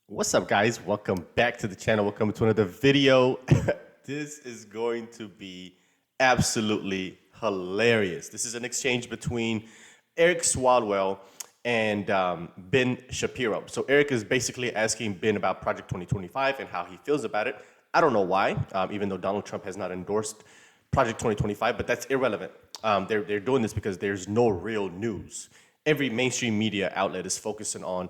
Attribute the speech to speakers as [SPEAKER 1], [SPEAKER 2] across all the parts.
[SPEAKER 1] What's up, guys? Welcome back to the channel. Welcome to another video. This is going to be absolutely hilarious. This is an exchange between Eric Swalwell and Ben Shapiro. So Eric is basically asking Ben about Project 2025 and how he feels about it. I don't know why, even though Donald Trump has not endorsed Project 2025, but that's irrelevant. They're doing this because there's no real news. Every mainstream media outlet is focusing on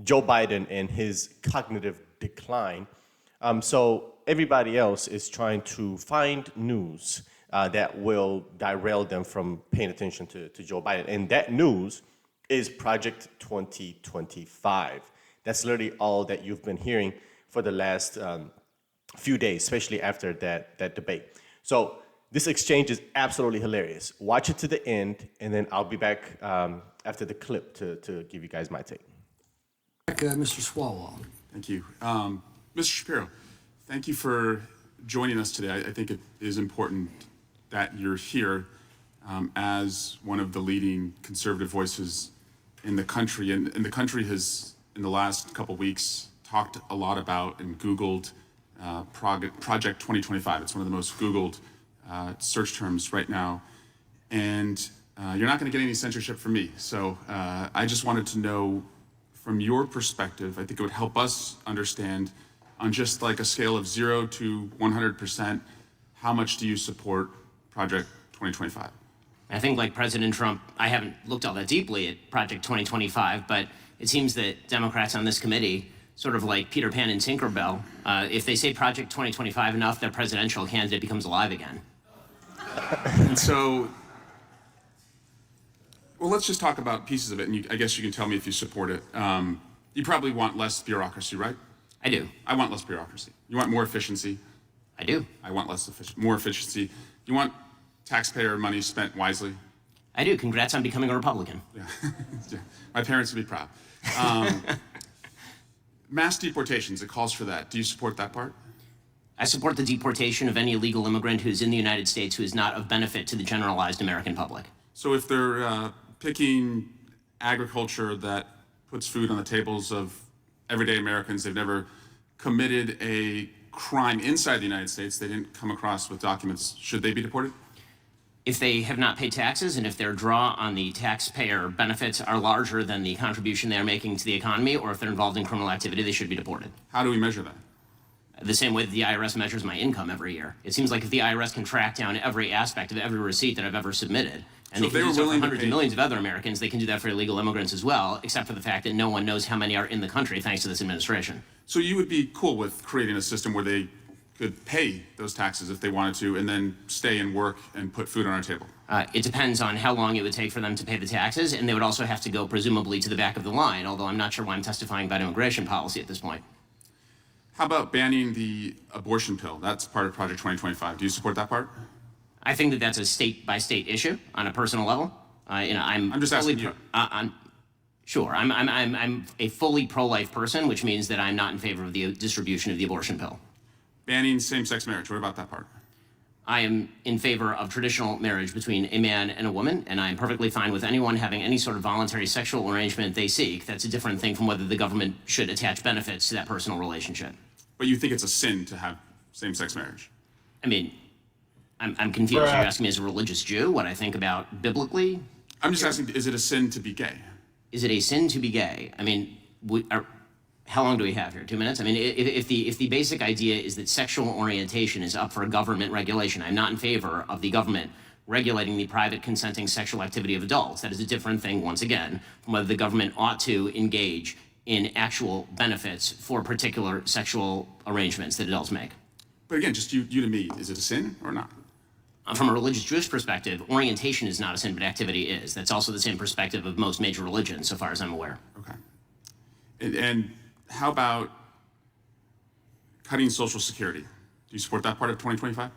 [SPEAKER 1] Joe Biden and his cognitive decline. So everybody else is trying to find news that will derail them from paying attention to Joe Biden. And that news is Project 2025. That's literally all that you've been hearing for the last few days, especially after that debate. So this exchange is absolutely hilarious. Watch it to the end, and then I'll be back after the clip to give you guys my take.
[SPEAKER 2] Mr. Swalwell.
[SPEAKER 3] Thank you. Mr. Shapiro, thank you for joining us today. I think it is important that you're here as one of the leading conservative voices in the country. And the country has, in the last couple of weeks, talked a lot about and Googled Project 2025. It's one of the most Googled search terms right now. And you're not going to get any censorship from me. So I just wanted to know, from your perspective, I think it would help us understand on just like a scale of 0 to 100%, how much do you support Project 2025?
[SPEAKER 4] I think, like President Trump, I haven't looked all that deeply at Project 2025, but it seems that Democrats on this committee, sort of like Peter Pan and Tinkerbell, if they say Project 2025 enough, their presidential candidate becomes alive again.
[SPEAKER 3] And so, well, let's just talk about pieces of it, and I guess you can tell me if you support it. You probably want less bureaucracy, right?
[SPEAKER 4] I do.
[SPEAKER 3] I want less bureaucracy. You want more efficiency?
[SPEAKER 4] I do.
[SPEAKER 3] I want more efficiency. You want taxpayer money spent wisely?
[SPEAKER 4] I do. Congrats on becoming a Republican.
[SPEAKER 3] Yeah. Yeah. My parents would be proud. Mass deportations, it calls for that. Do you support that part?
[SPEAKER 4] I support the deportation of any illegal immigrant who's in the United States who is not of benefit to the generalized American public.
[SPEAKER 3] So if they're picking agriculture that puts food on the tables of everyday Americans, they've never committed a crime inside the United States, they didn't come across with documents, should they be deported?
[SPEAKER 4] If they have not paid taxes and if their draw on the taxpayer benefits are larger than the contribution they're making to the economy, or if they're involved in criminal activity, they should be deported.
[SPEAKER 3] How do we measure that?
[SPEAKER 4] The same way that the IRS measures my income every year. It seems like if the IRS can track down every aspect of every receipt that I've ever submitted, and
[SPEAKER 3] So
[SPEAKER 4] they can do
[SPEAKER 3] if they
[SPEAKER 4] so
[SPEAKER 3] were
[SPEAKER 4] for
[SPEAKER 3] willing to
[SPEAKER 4] hundreds
[SPEAKER 3] pay-
[SPEAKER 4] of millions of other Americans, they can do that for illegal immigrants as well, except for the fact that no one knows how many are in the country thanks to this administration.
[SPEAKER 3] So you would be cool with creating a system where they could pay those taxes if they wanted to, and then stay and work and put food on our table?
[SPEAKER 4] It depends on how long it would take for them to pay the taxes, and they would also have to go presumably to the back of the line, although I'm not sure why I'm testifying about immigration policy at this point.
[SPEAKER 3] How about banning the abortion pill? That's part of Project 2025. Do you support that part?
[SPEAKER 4] I think that that's a state-by-state issue on a personal level. I'm
[SPEAKER 3] just asking you.
[SPEAKER 4] Sure, I'm a fully pro-life person, which means that I'm not in favor of the distribution of the abortion pill.
[SPEAKER 3] Banning same-sex marriage, what about that part?
[SPEAKER 4] I am in favor of traditional marriage between a man and a woman, and I'm perfectly fine with anyone having any sort of voluntary sexual arrangement they seek. That's a different thing from whether the government should attach benefits to that personal relationship.
[SPEAKER 3] But you think it's a sin to have same-sex marriage?
[SPEAKER 4] I mean, I'm confused. Are you asking me as a religious Jew what I think about biblically?
[SPEAKER 3] I'm just asking, is it a sin to be gay?
[SPEAKER 4] Is it a sin to be gay? I mean, how long do we have here? 2 minutes? I mean, if the basic idea is that sexual orientation is up for government regulation, I'm not in favor of the government regulating the private consenting sexual activity of adults. That is a different thing, once again, from whether the government ought to engage in actual benefits for particular sexual arrangements that adults make.
[SPEAKER 3] But again, just you to me, is it a sin or not?
[SPEAKER 4] From a religious Jewish perspective, orientation is not a sin, but activity is. That's also the same perspective of most major religions, so far as I'm aware.
[SPEAKER 3] Okay. And how about cutting Social Security? Do you support that part of 2025?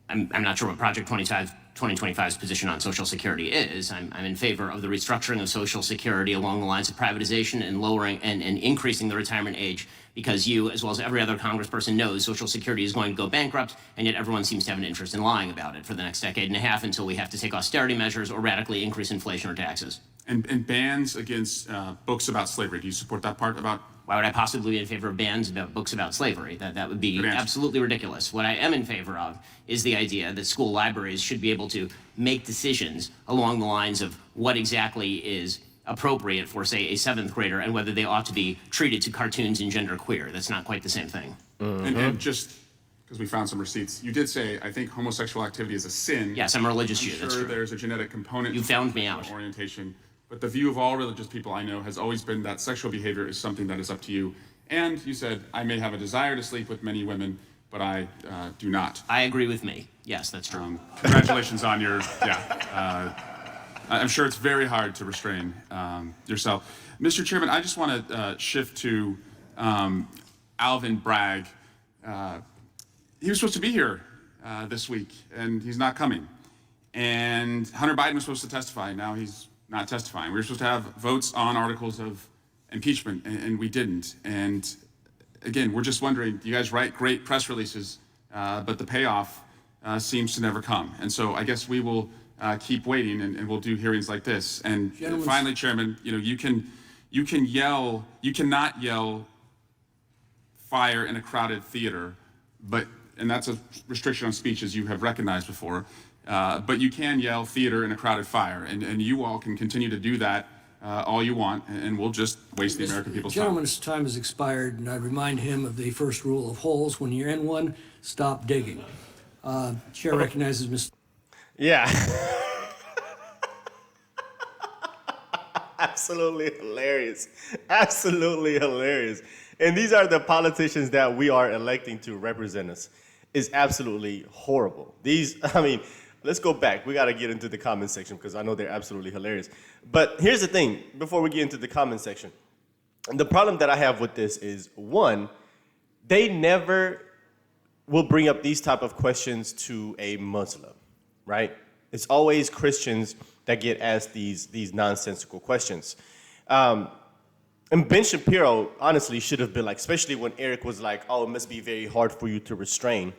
[SPEAKER 4] I'm not sure what Project 2025's position on Social Security is. I'm in favor of the restructuring of Social Security along the lines of privatization and lowering and increasing the retirement age, because you, as well as every other congressperson, knows Social Security is going to go bankrupt, and yet everyone seems to have an interest in lying about it for the next decade and a half until we have to take austerity measures or radically increase inflation or taxes.
[SPEAKER 3] And bans against books about slavery. Do you support that part about
[SPEAKER 4] Why would I possibly be in favor of bans about books about slavery? That would be absolutely ridiculous. What I am in favor of is the idea that school libraries should be able to make decisions along the lines of what exactly is appropriate for, say, a 7th grader and whether they ought to be treated to cartoons and genderqueer. That's not quite the same thing.
[SPEAKER 3] And just because we found some receipts, you did say, I think homosexual activity is a sin.
[SPEAKER 4] Yes, I'm a religious Jew.
[SPEAKER 3] I'm
[SPEAKER 4] That's
[SPEAKER 3] sure
[SPEAKER 4] true.
[SPEAKER 3] there's a genetic component.
[SPEAKER 4] You found me out.
[SPEAKER 3] Orientation. But the view of all religious people I know has always been that sexual behavior is something that is up to you. And you said, I may have a desire to sleep with many women, but I do not.
[SPEAKER 4] I agree with me. Yes, that's true.
[SPEAKER 3] Congratulations on your, I'm sure it's very hard to restrain yourself. Mr. Chairman, I just want to shift to Alvin Bragg. He was supposed to be here this week, and he's not coming. And Hunter Biden was supposed to testify. Now he's not testifying. We were supposed to have votes on articles of impeachment, and we didn't. And again, we're just wondering, you guys write great press releases, but the payoff seems to never come. And so I guess we will keep waiting, and we'll do hearings like this. And finally, Chairman, you cannot yell fire in a crowded theater, and that's a restriction on speech, as you have recognized before. But you can yell theater in a crowded fire, and you all can continue to do that all you want, and we'll just waste the American people's time.
[SPEAKER 2] Gentleman's time has expired, and I remind him of the first rule of holes. When you're in one, stop digging. Chair recognizes Mr.
[SPEAKER 1] Yeah. Absolutely hilarious. Absolutely hilarious. And these are the politicians that we are electing to represent us. Is absolutely horrible. Let's go back. We got to get into the comment section because I know they're absolutely hilarious. But here's the thing, before we get into the comment section. The problem that I have with this is, one, they never will bring up these type of questions to a Muslim, right? It's always Christians that get asked these nonsensical questions. And Ben Shapiro, honestly, should have been like, especially when Eric was like, oh, it must be very hard for you to restrain.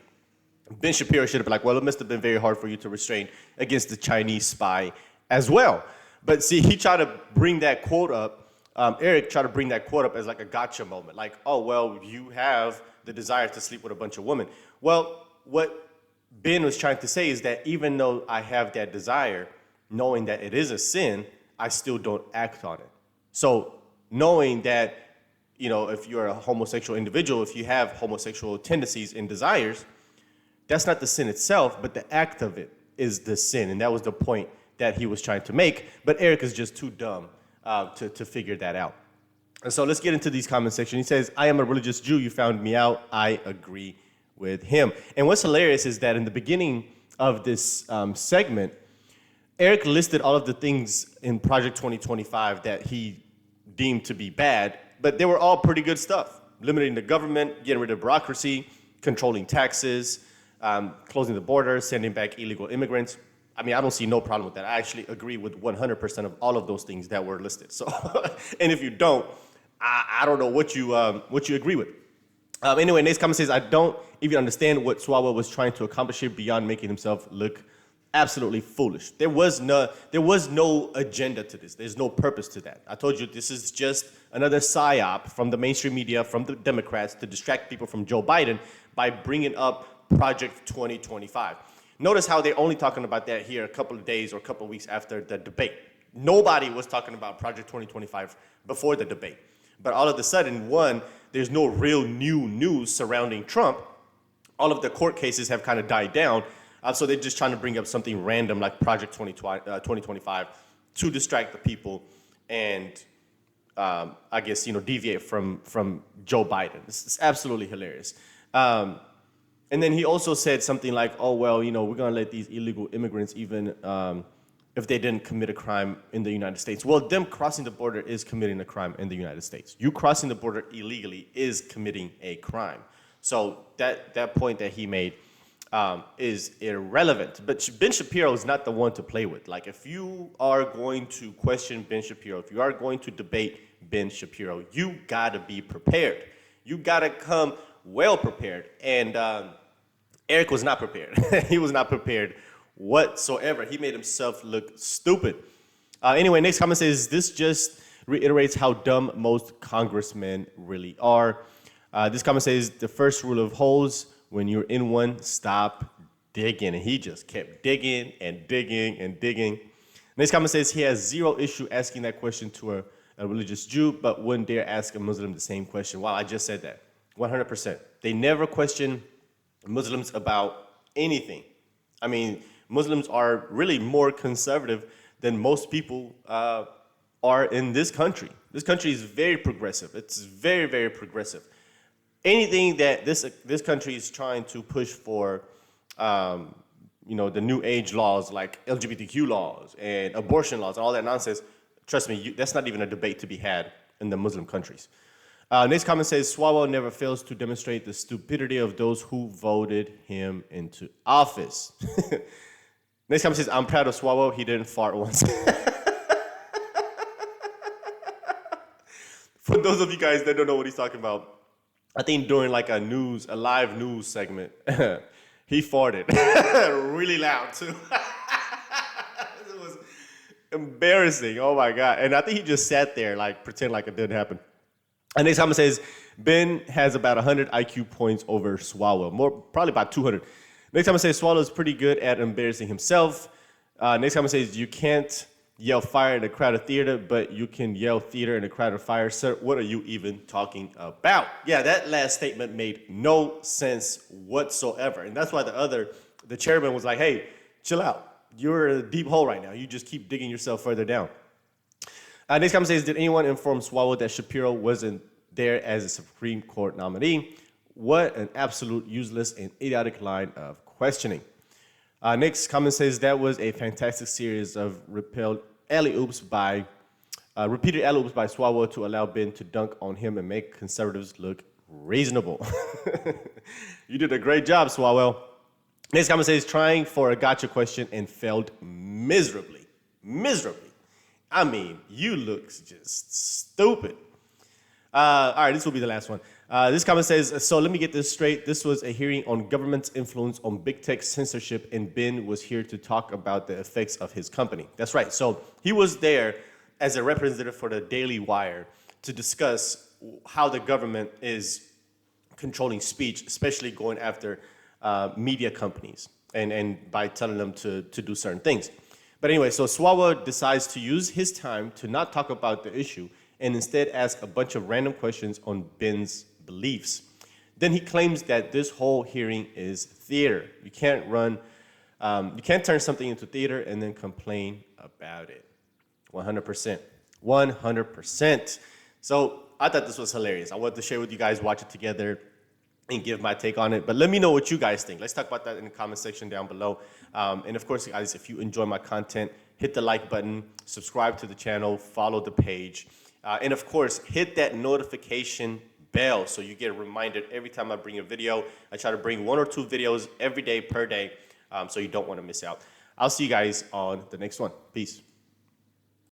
[SPEAKER 1] Ben Shapiro should have been like, well, it must have been very hard for you to restrain against the Chinese spy as well. But see, he tried to bring that quote up, Eric tried to bring that quote up as like a gotcha moment. Like, oh, well, you have the desire to sleep with a bunch of women. Well, what Ben was trying to say is that even though I have that desire, knowing that it is a sin, I still don't act on it. So knowing that, if you're a homosexual individual, if you have homosexual tendencies and desires, that's not the sin itself, but the act of it is the sin. And that was the point that he was trying to make. But Eric is just too dumb to figure that out. And so let's get into these comment section. He says, I am a religious Jew. You found me out. I agree with him. And what's hilarious is that in the beginning of this segment, Eric listed all of the things in Project 2025 that he deemed to be bad, but they were all pretty good stuff. Limiting the government, getting rid of bureaucracy, controlling taxes, closing the border, sending back illegal immigrants. I don't see no problem with that. I actually agree with 100% of all of those things that were listed. So, and if you don't, I don't know what you agree with. Anyway, next comment says, I don't even understand what Swalwell was trying to accomplish here beyond making himself look absolutely foolish. There was no agenda to this. There's no purpose to that. I told you this is just another psyop from the mainstream media, from the Democrats to distract people from Joe Biden by bringing up Project 2025. Notice how they're only talking about that here a couple of days or a couple of weeks after the debate. Nobody was talking about Project 2025 before the debate. But all of a sudden, one, there's no real new news surrounding Trump. All of the court cases have kind of died down. So they're just trying to bring up something random like Project 2025 to distract the people and, I guess, deviate from Joe Biden. It's absolutely hilarious. And then he also said something like, oh, well, we're going to let these illegal immigrants even if they didn't commit a crime in the United States. Well, them crossing the border is committing a crime in the United States. You crossing the border illegally is committing a crime. So that point that he made is irrelevant. But Ben Shapiro is not the one to play with. Like, if you are going to question Ben Shapiro, if you are going to debate Ben Shapiro, you got to be prepared. You got to come well prepared. And Eric was not prepared. He was not prepared whatsoever. He made himself look stupid. Anyway, next comment says, this just reiterates how dumb most congressmen really are. This comment says, the first rule of holes, when you're in one, stop digging. And he just kept digging and digging and digging. Next comment says he has zero issue asking that question to a religious Jew, but wouldn't dare ask a Muslim the same question. Wow, I just said that. 100%. They never question Muslims about anything. I mean, Muslims are really more conservative than most people are in this country. This country is very progressive. It's very, very progressive. Anything that this country is trying to push for, the new age laws like LGBTQ laws and abortion laws and all that nonsense, trust me, that's not even a debate to be had in the Muslim countries. Next comment says, Swalwell never fails to demonstrate the stupidity of those who voted him into office. Next comment says, I'm proud of Swalwell, he didn't fart once. For those of you guys that don't know what he's talking about, I think during like a live news segment, he farted really loud too. It was embarrassing, oh my God. And I think he just sat there like pretend like it didn't happen. And next comment says, Ben has about 100 IQ points over Swalwell, probably about 200. Next comment says, Swalwell is pretty good at embarrassing himself. Next comment says, you can't yell fire in a crowded theater, but you can yell theater in a crowded fire. Sir, what are you even talking about? Yeah, that last statement made no sense whatsoever. And that's why the chairman was like, hey, chill out. You're in a deep hole right now. You just keep digging yourself further down. Next comment says, did anyone inform Swalwell that Shapiro wasn't there as a Supreme Court nominee? What an absolute useless and idiotic line of questioning. Next comment says, that was a fantastic series of repeated alley-oops by Swalwell to allow Ben to dunk on him and make conservatives look reasonable. You did a great job, Swalwell. Next comment says, trying for a gotcha question and failed miserably. Miserably. I mean, you look just stupid. All right, this will be the last one. This comment says, so let me get this straight. This was a hearing on government's influence on big tech censorship, and Ben was here to talk about the effects of his company. That's right. So he was there as a representative for the Daily Wire to discuss how the government is controlling speech, especially going after media companies and by telling them to do certain things. But anyway, so Swalwell decides to use his time to not talk about the issue and instead ask a bunch of random questions on Ben's beliefs. Then he claims that this whole hearing is theater. You can't turn something into theater and then complain about it. 100%. 100%. So I thought this was hilarious. I wanted to share with you guys, watch it together, and give my take on it. But let me know what you guys think. Let's talk about that in the comment section down below. And of course, guys, if you enjoy my content, hit the like button, subscribe to the channel, follow the page. And of course, hit that notification bell so you get reminded every time I bring a video. I try to bring 1 or 2 videos every day per day, so you don't want to miss out. I'll see you guys on the next one. Peace.